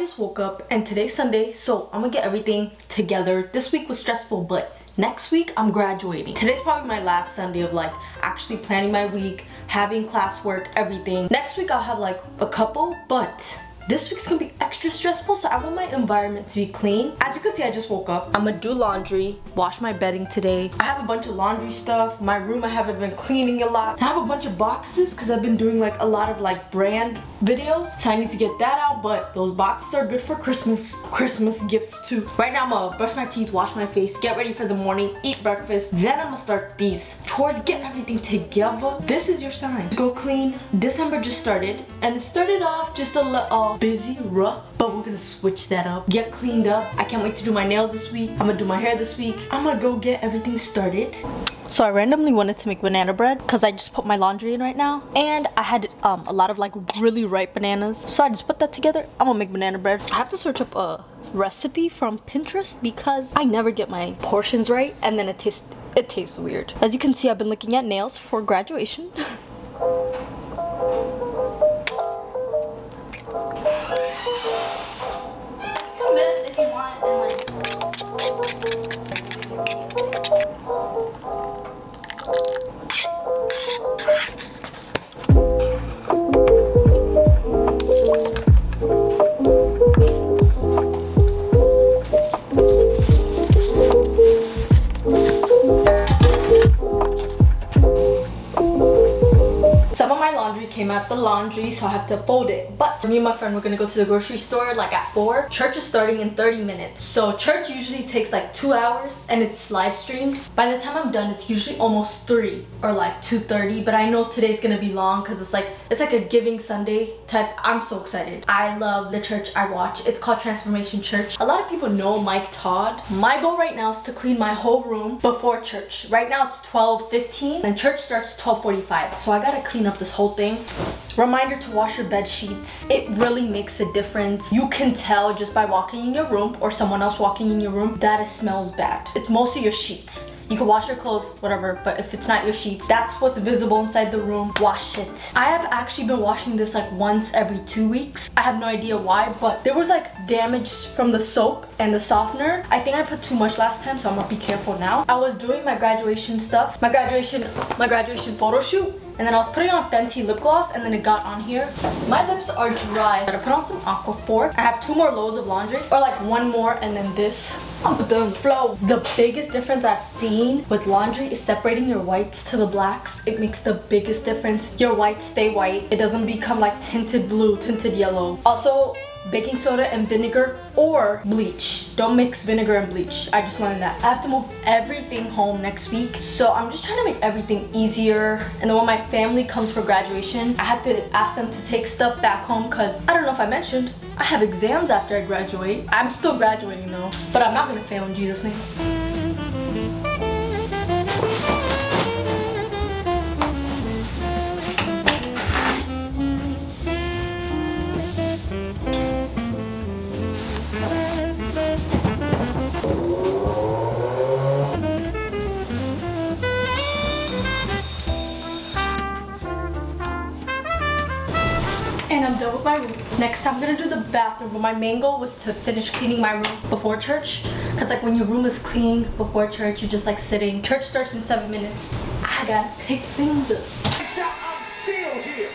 just woke up and today's Sunday, so I'm gonna get everything together. This week was stressful, but next week I'm graduating. Today's probably my last Sunday of like actually planning my week, having classwork, everything. Next week I'll have like a couple, but this week's gonna be extra stressful, so I want my environment to be clean. As you can see, I just woke up. I'm gonna do laundry, wash my bedding today. I have a bunch of laundry stuff. My room I haven't been cleaning a lot. I have a bunch of boxes because I've been doing like a lot of like brand videos, so I need to get that out, but those boxes are good for Christmas gifts too. Right now I'm gonna brush my teeth, wash my face, get ready for the morning, eat breakfast. Then I'm gonna start these chores, get everything together. This is your sign. Go clean. December just started, and it started off just a little busy, rough, but we're gonna switch that up, get cleaned up. I can't wait to do my nails this week. I'm gonna do my hair this week. I'm gonna go get everything started. So I randomly wanted to make banana bread because I just put my laundry in right now, and I had a lot of like really ripe bananas, so I just put that together. I'm gonna make banana bread. I have to search up a recipe from Pinterest because I never get my portions right, and then it tastes weird. As you can see, I've been looking at nails for graduation. If you want, and like came out the laundry, so I have to fold it. But me and my friend, we're gonna go to the grocery store like at 4. Church is starting in 30 minutes. So church usually takes like 2 hours and it's live streamed. By the time I'm done, it's usually almost 3 or like 2:30. But I know today's gonna be long because it's like a giving Sunday type. I'm so excited. I love the church I watch. It's called Transformation Church. A lot of people know Mike Todd. My goal right now is to clean my whole room before church. Right now it's 12:15 and church starts 12:45. So I gotta clean up this whole thing. Reminder to wash your bed sheets. It really makes a difference. You can tell just by walking in your room or someone else walking in your room that it smells bad. It's mostly your sheets. You can wash your clothes, whatever, but if it's not your sheets, that's what's visible inside the room. Wash it. I have actually been washing this like once every 2 weeks. I have no idea why, but there was like damage from the soap and the softener. I think I put too much last time, so I'm gonna be careful now. I was doing my graduation stuff, my graduation photo shoot, and then I was putting on Fenty lip gloss, and then it got on here. My lips are dry. I gotta put on some Aquaphor. I have 2 more loads of laundry, or like 1 more, and then this. I'll put them flow. The biggest difference I've seen with laundry is separating your whites to the blacks. It makes the biggest difference. Your whites stay white. It doesn't become like tinted blue, tinted yellow. Also, baking soda and vinegar or bleach. Don't mix vinegar and bleach. I just learned that. I have to move everything home next week, so I'm just trying to make everything easier. And then when my family comes for graduation, I have to ask them to take stuff back home because I don't know if I mentioned, I have exams after I graduate. I'm still graduating though, but I'm not gonna fail in Jesus' name. And I'm done with my room. Next time I'm gonna do the bathroom, but my main goal was to finish cleaning my room before church. Cause like when your room is clean before church, you're just like sitting. Church starts in 7 minutes. I gotta pick things up. I'm still here.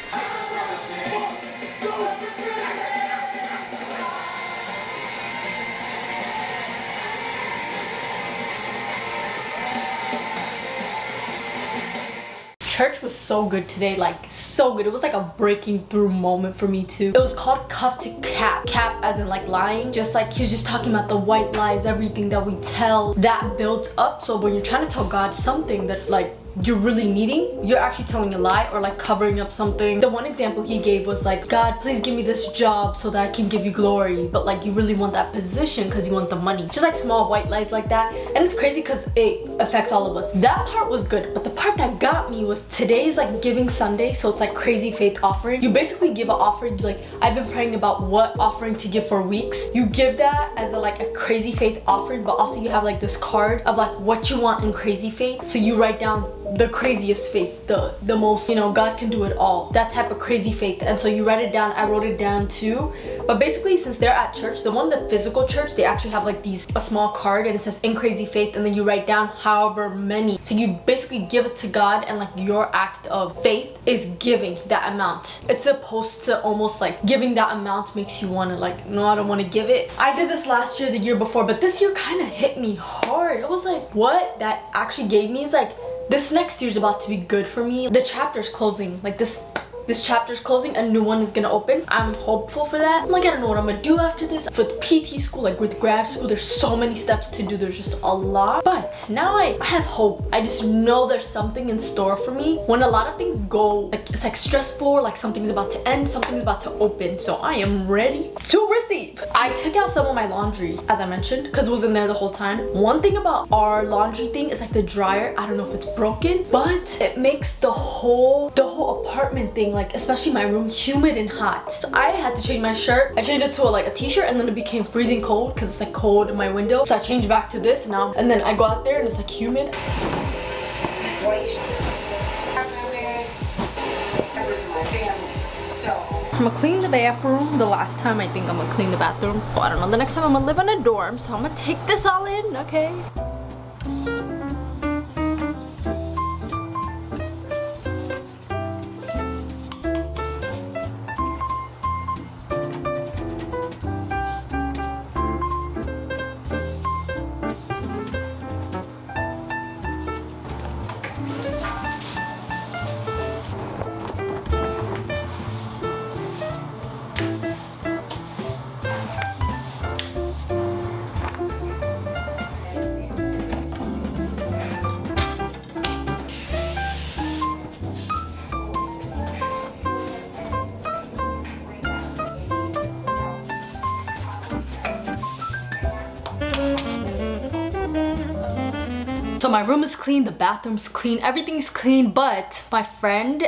Church was so good today, like so good. It was like a breaking through moment for me too. It was called Cuff to Cap. Cap as in like lying. Just like he was just talking about the white lies, everything that we tell that builds up. So when you're trying to tell God something that like you're really needing, you're actually telling a lie or like covering up something. The one example he gave was like, God, please give me this job so that I can give you glory. But like you really want that position because you want the money. Just like small white lies like that. And it's crazy because it affects all of us. That part was good, but the part that got me was today's like Giving Sunday. So it's like crazy faith offering. You basically give an offering, like I've been praying about what offering to give for weeks. You give that as a crazy faith offering, but also you have like this card of like what you want in crazy faith. So you write down the craziest faith, the most, you know, God can do it all, that type of crazy faith. And so you write it down. I wrote it down too. But basically, since they're at church, the physical church, they actually have like a small card and it says in crazy faith, and then you write down however many. So you basically give it to God, and like your act of faith is giving that amount. It's supposed to almost like giving that amount makes you want to like, no, I don't want to give it. I did this last year, the year before, but this year kind of hit me hard. I was like, what that actually gave me is like, this next year's about to be good for me. The chapter's closing, like this chapter's closing, a new one is gonna open. I'm hopeful for that. I'm like, I don't know what I'm gonna do after this. With PT school, like with grad school, there's so many steps to do. There's just a lot. But now I have hope. I just know there's something in store for me. When a lot of things go, like it's like stressful, like something's about to end, something's about to open. So I am ready to receive. I took out some of my laundry, as I mentioned, because it was in there the whole time. One thing about our laundry thing is like the dryer, I don't know if it's broken, but it makes the whole apartment thing, like especially my room, humid and hot. So I had to change my shirt. I changed it to a t-shirt, and then it became freezing cold because it's like cold in my window. So I changed back to this now, and then I go out there and it's like humid. I'm gonna clean the bathroom. The last time I think I'm gonna clean the bathroom. Oh, I don't know, the next time I'm gonna live in a dorm, so I'm gonna take this all in, okay? So my room is clean, the bathroom's clean, everything's clean, but my friend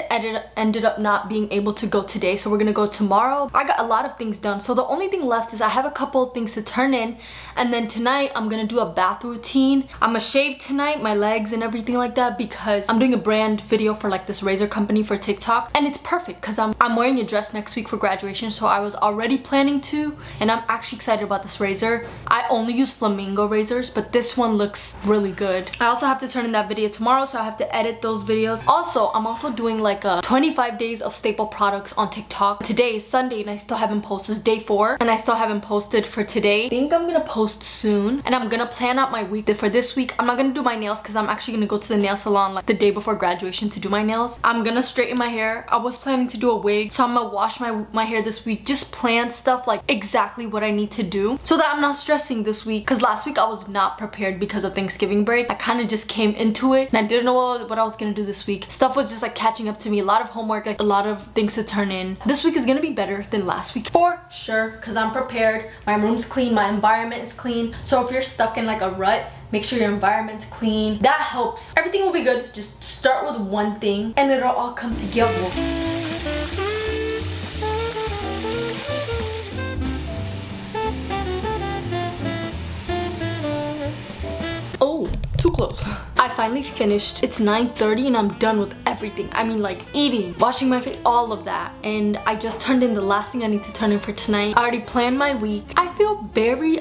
ended up not being able to go today, so we're gonna go tomorrow. I got a lot of things done, so the only thing left is I have a couple of things to turn in, and then tonight I'm gonna do a bath routine. I'm gonna shave tonight, my legs and everything like that, because I'm doing a brand video for like this razor company for TikTok, and it's perfect because I'm wearing a dress next week for graduation, so I was already planning to, and I'm actually excited about this razor. I only use Flamingo razors, but this one looks really good. I also have to turn in that video tomorrow, so I have to edit those videos. Also, I'm also doing like a 25 days of staple products on TikTok. Today is Sunday and I still haven't posted. It's day 4 and I still haven't posted for today. I think I'm gonna post soon, and I'm gonna plan out my week. For this week, I'm not gonna do my nails because I'm actually gonna go to the nail salon like the day before graduation to do my nails. I'm gonna straighten my hair. I was planning to do a wig, so I'm gonna wash my hair this week. Just plan stuff like exactly what I need to do so that I'm not stressing this week, because last week I was not prepared because of Thanksgiving break. I kind of just came into it and I didn't know what I was gonna do this week. Stuff was just like catching up to me. A lot of homework, like a lot of things to turn in. This week is gonna be better than last week for sure, because I'm prepared. My room's clean, my environment is clean. So if you're stuck in like a rut, make sure your environment's clean. That helps. Everything will be good. Just start with one thing and it'll all come together. Too close. I finally finished. It's 9:30 and I'm done with everything. I mean, like eating, washing my face, all of that. And I just turned in the last thing I need to turn in for tonight. I already planned my week. I feel very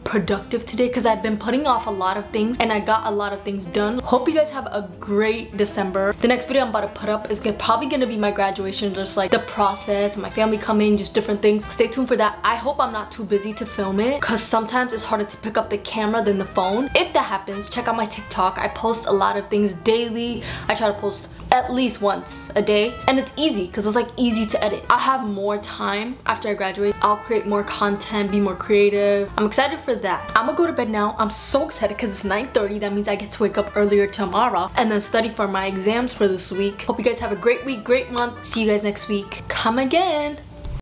productive today because I've been putting off a lot of things and I got a lot of things done. Hope you guys have a great December. The next video I'm about to put up is probably gonna be my graduation, just like the process, my family coming, just different things. Stay tuned for that. I hope I'm not too busy to film it, because sometimes it's harder to pick up the camera than the phone. If that happens, check out my TikTok. I post a lot of things daily. I try to post at least once a day, and it's easy because it's like easy to edit. I'll have more time after I graduate. I'll create more content, be more creative. I'm excited for that. I'm gonna go to bed now. I'm so excited because it's 9:30. That means I get to wake up earlier tomorrow and then study for my exams for this week. Hope you guys have a great week, great month. See you guys next week. Come again.